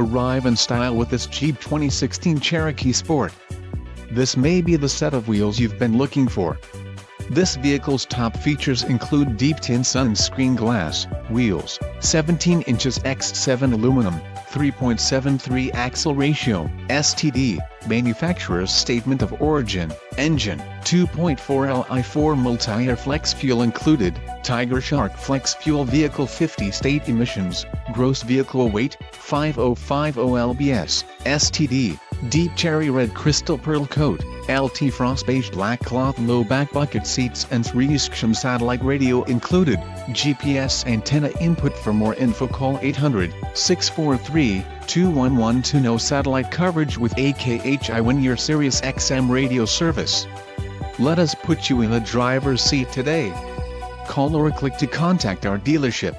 arrive in style with this Jeep 2016 Cherokee Sport. This may be the set of wheels you've been looking for. This vehicle's top features include deep tin sunscreen glass, wheels, 17 inches x 7 aluminum, 3.73 axle ratio, STD, manufacturer's statement of origin, engine, 2.4 Li4 multi-air flex fuel included, Tiger Shark flex fuel vehicle 50 state emissions, gross vehicle weight, 5050 lbs, STD, deep cherry red crystal pearl coat, LT frost beige black cloth low back bucket seats and 3 satellite radio included, GPS antenna input. For more info call 800-643-2112 to know satellite coverage with AKHI when your Sirius XM radio service. Let us put you in the driver's seat today. Call or click to contact our dealership.